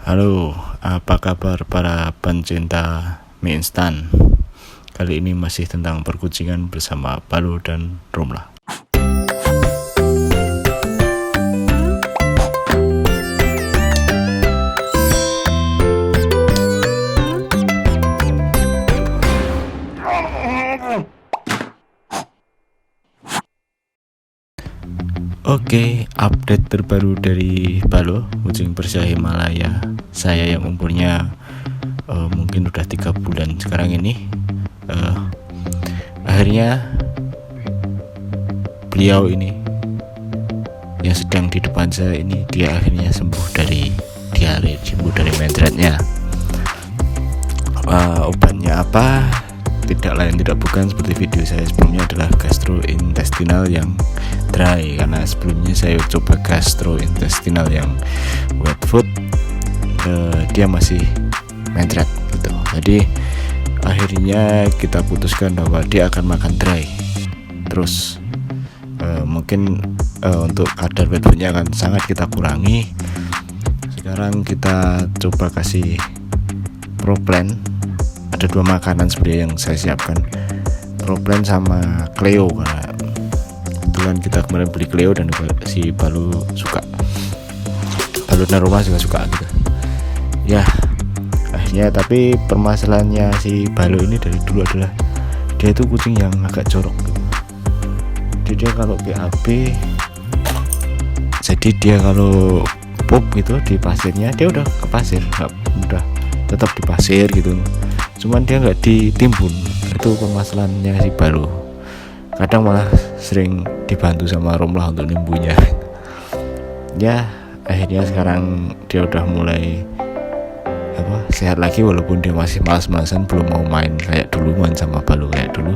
Halo, apa kabar para pencinta mie instan? Kali ini masih tentang perkucingan bersama Balu dan Romlah. Oke, update terbaru dari Balo, kucing Persia Himalaya. Saya yang umurnya mungkin udah 3 bulan sekarang ini. Akhirnya beliau ini yang sedang di depan saya ini, dia akhirnya sembuh dari diare, sembuh dari mencretnya. Obatnya apa? Tidak lain tidak bukan seperti video saya sebelumnya, adalah gastrointestinal yang dry, karena sebelumnya saya coba gastrointestinal yang wet food, dia masih mencret gitu. Jadi akhirnya kita putuskan bahwa dia akan makan dry terus. Mungkin untuk kadar wet foodnya akan sangat kita kurangi. Sekarang kita coba kasih Proplan. Ada 2 makanan sebenarnya yang saya siapkan, Proplan sama Cleo, karena kebetulan kita kemarin beli Cleo dan si Balu suka, Balu dan Rumah juga suka gitu ya. Akhirnya, tapi permasalahannya si Balu ini dari dulu adalah dia itu kucing yang agak jorok gitu. Jadi dia kalau BAB, jadi dia kalau pup gitu di pasirnya, dia udah ke pasir, nggak udah tetap di pasir gitu, cuman dia nggak ditimbun. Itu permasalahannya si Balu. Kadang malah sering dibantu sama Romlah untuk nimbunya. Ya akhirnya sekarang dia udah mulai sehat lagi, walaupun dia masih malas-malasan, belum mau main kayak dulu, main sama Balu kayak dulu.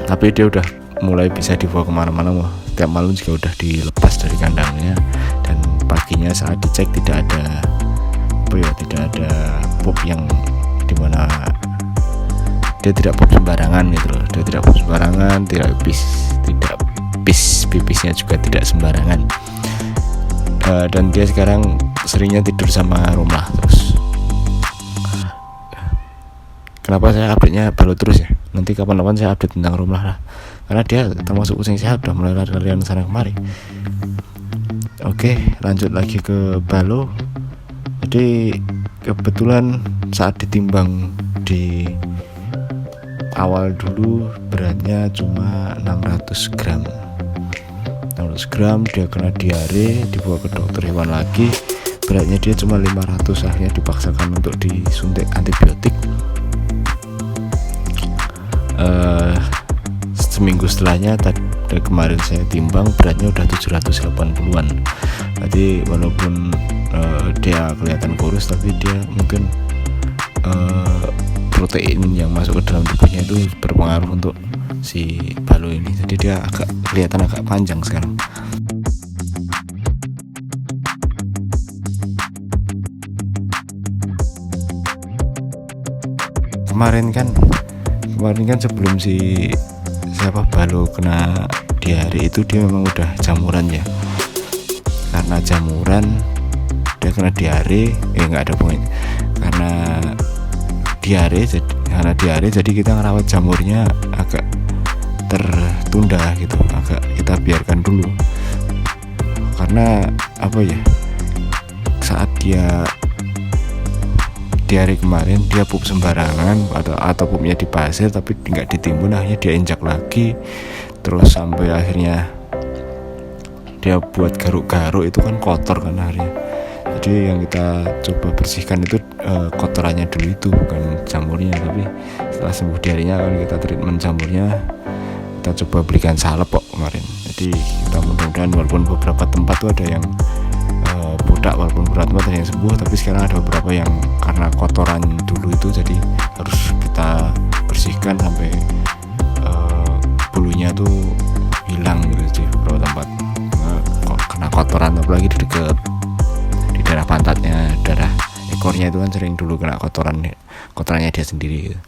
Tapi dia udah mulai bisa dibawa kemana-mana. Setiap malam juga udah dilepas dari kandangnya, dan paginya saat dicek tidak ada pup yang dimana dia tidak pup sembarangan gitu loh. Dia tidak pup sembarangan, tidak pipisnya juga tidak sembarangan. Dan dia sekarang seringnya tidur sama Romlah terus. Kenapa saya update-nya Balu terus ya? Nanti kapan-kapan saya update tentang Romlah lah, karena dia termasuk kucing sehat, udah mulai lari-larian sana kemari. Oke, lanjut lagi ke Balu. Jadi kebetulan saat ditimbang di awal dulu beratnya cuma 600 gram. Dia kena diare, dibawa ke dokter hewan lagi, beratnya dia cuma 500. Akhirnya dipaksakan untuk disuntik antibiotik. Seminggu setelahnya kemarin saya timbang, beratnya udah 780-an. Jadi walaupun dia kelihatan kurus, tapi dia mungkin protein yang masuk ke dalam tubuhnya itu berpengaruh untuk si Balu ini. Jadi dia kelihatan agak panjang sekarang. Kemarin kan sebelum si Balu kena diare itu, dia memang udah jamuran ya. Karena jamuran dia kena diare, nggak ada poin. Karena diare jadi kita ngerawat jamurnya agak tertunda gitu, agak kita biarkan dulu. Karena saat dia diare kemarin, dia pup sembarangan atau pupnya di pasir tapi nggak ditimbun. Akhirnya dia injak lagi, terus sampai akhirnya dia buat garuk-garuk, itu kan kotor kan akhirnya. Jadi yang kita coba bersihkan itu kotorannya dulu, itu bukan jamurnya. Tapi setelah sembuh diarenya kan kita treatment jamurnya, kita coba belikan salep kok kemarin. Jadi kita mudah-mudahan, walaupun beberapa tempat tuh ada yang budak, walaupun beberapa tempat ada yang sembuh, tapi sekarang ada beberapa yang karena kotoran dulu itu jadi harus kita bersihkan sampai bulunya tuh hilang gitu. Di beberapa tempat kena kotoran, apalagi di daerah pantatnya, daerah ekornya itu kan sering dulu kena kotorannya dia sendiri gitu.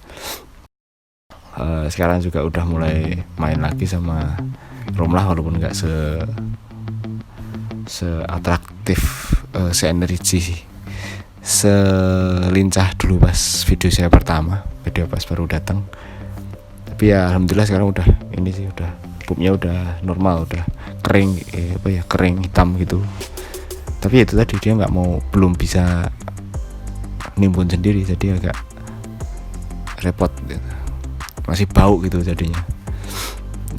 Sekarang juga udah mulai main lagi sama Romlah, walaupun nggak seatraktif, seenergi selincah dulu pas video saya pertama, video pas baru datang. Tapi ya alhamdulillah sekarang udah ini sih, udah pupnya udah normal, udah kering, kering hitam gitu. Tapi itu tadi dia belum bisa nimbun sendiri, jadi agak repot gitu. Masih bau gitu jadinya.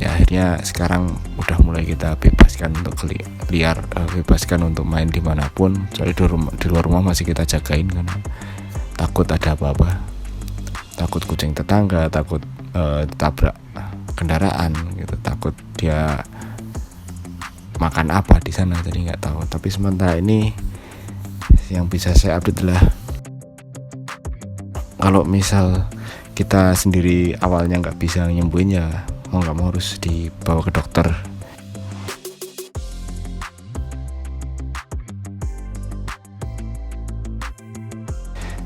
Ya akhirnya sekarang udah mulai kita bebaskan untuk bebaskan untuk main dimanapun. Soalnya di luar rumah masih kita jagain karena takut ada apa-apa, takut kucing tetangga, takut tabrak kendaraan gitu, takut dia makan apa di sana, jadi nggak tahu. Tapi sementara ini yang bisa saya update adalah kalau misal kita sendiri awalnya nggak bisa nyembuhin, ya mau nggak mau harus dibawa ke dokter.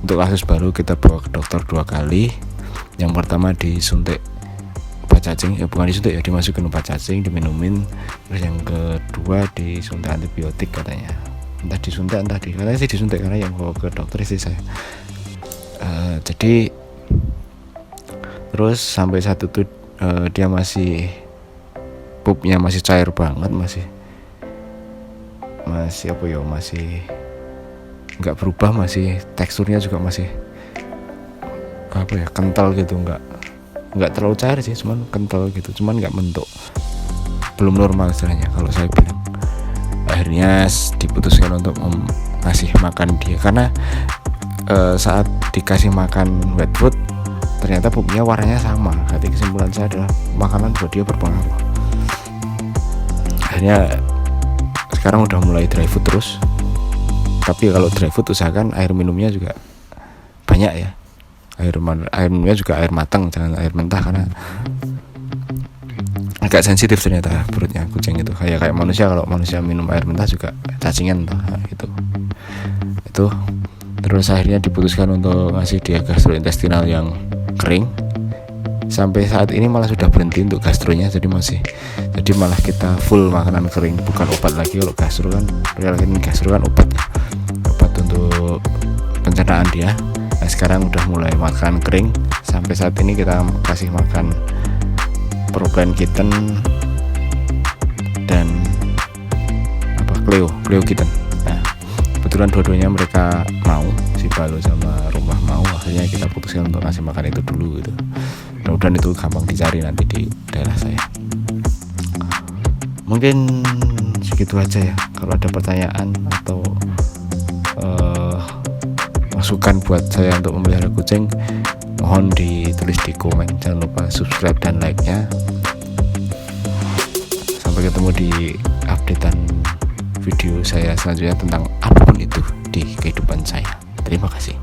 Untuk kasus baru kita bawa ke dokter 2 kali. Yang pertama disuntik obat cacing, bukan disuntik ya, dimasukin obat cacing, diminumin. Terus yang kedua disuntik antibiotik katanya. Entah disuntik katanya sih disuntik, karena yang bawa ke dokter istri saya. Jadi terus sampai satu tuh dia masih pupnya masih cair banget, masih nggak berubah, masih teksturnya juga masih kental gitu, nggak terlalu cair sih, cuman kental gitu, cuman nggak mentok, belum normal istilahnya kalau saya bilang. Akhirnya diputuskan untuk ngasih makan dia, karena saat dikasih makan wet food ternyata pupnya warnanya sama. Jadi kesimpulan saya adalah makanan buat dia berpengaruh. Akhirnya sekarang udah mulai dry food terus. Tapi kalau dry food usahakan air minumnya juga banyak ya. Air minumnya juga air matang, jangan air mentah, karena agak sensitif ternyata perutnya kucing itu. Kayak manusia, kalau manusia minum air mentah juga cacingan gitu. Itu terus akhirnya diputuskan untuk ngasih dia gastrointestinal yang kering. Sampai saat ini malah sudah berhenti untuk gastronya, jadi malah kita full makanan kering, bukan obat lagi. Kalau gastro kan obat untuk pencernaan dia. Nah, sekarang udah mulai makan kering. Sampai saat ini kita kasih makan Proban Kitten dan Cleo Kitten. Nah, kebetulan dua-duanya mereka mau, si Balo sama Rumah mau. Akhirnya kita putuskan untuk ngasih makan itu dulu gitu. Mudah-mudahan itu gampang dicari nanti di daerah saya. Mungkin segitu aja ya. Kalau ada pertanyaan atau masukan buat saya untuk memelihara kucing, mohon ditulis di komen. Jangan lupa subscribe dan like-nya. Sampai ketemu di updatean video saya selanjutnya tentang apapun itu di kehidupan saya. Terima kasih.